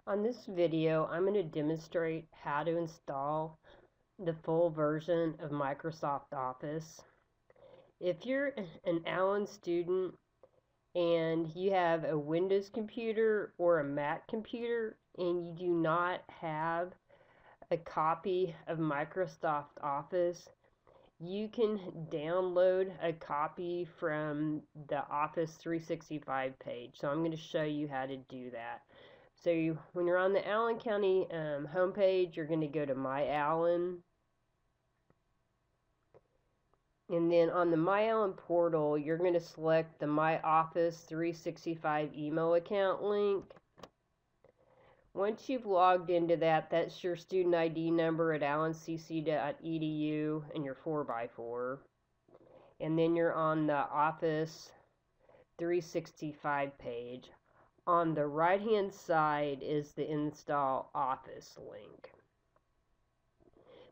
On this video, I'm going to demonstrate how to install the full version of Microsoft Office. If you're an Allen student and you have a Windows computer or a Mac computer and you do not have a copy of Microsoft Office, you can download a copy from the Office 365 page. So I'm going to show you how to do that. So when you're on the Allen County homepage, you're going to go to My Allen. And then on the My Allen portal, you're going to select the My Office 365 email account link. Once you've logged into that, that's your student ID number at allencc.edu and your 4x4. And then you're on the Office 365 page. On the right hand side is the Install Office link.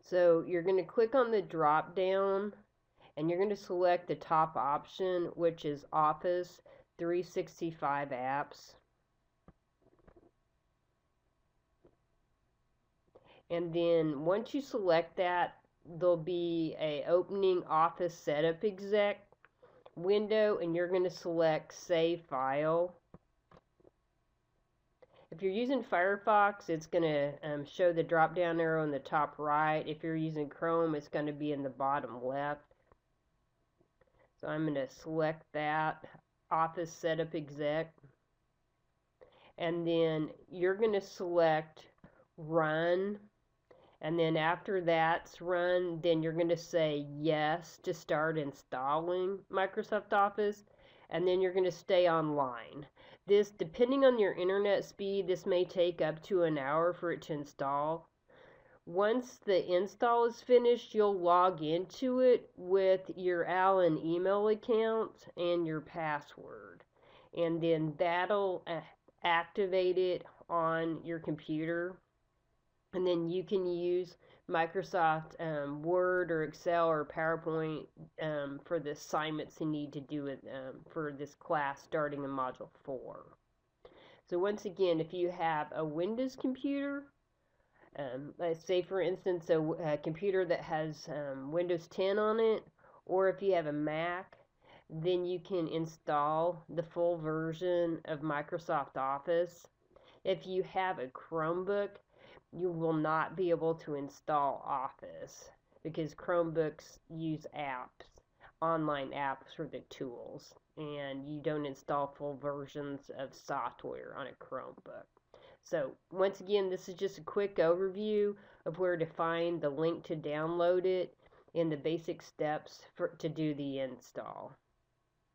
So you're going to click on the drop down and you're going to select the top option, which is Office 365 apps. And then once you select that, there'll be a opening Office Setup Exec window and you're going to select Save File. If you're using Firefox, it's going to show the drop down arrow in the top right. If you're using Chrome, it's going to be in the bottom left. So I'm going to select that Office Setup Exec. And then you're going to select Run. And then after that's run, then you're going to say yes to start installing Microsoft Office. And then you're going to stay online. This, depending on your internet speed, this may take up to an hour for it to install. Once the install is finished, you'll log into it with your Allen email account and your password. And then that'll activate it on your computer. And then you can use Microsoft Word or Excel or PowerPoint for the assignments you need to do it for this class starting in Module 4. So once again, if you have a Windows computer, let's say for instance a computer that has Windows 10 on it, or if you have a Mac, then you can install the full version of Microsoft Office. If you have a Chromebook, you will not be able to install Office because Chromebooks use apps, online apps for the tools, and you don't install full versions of software on a Chromebook. So once again, this is just a quick overview of where to find the link to download it and the basic steps to do the install.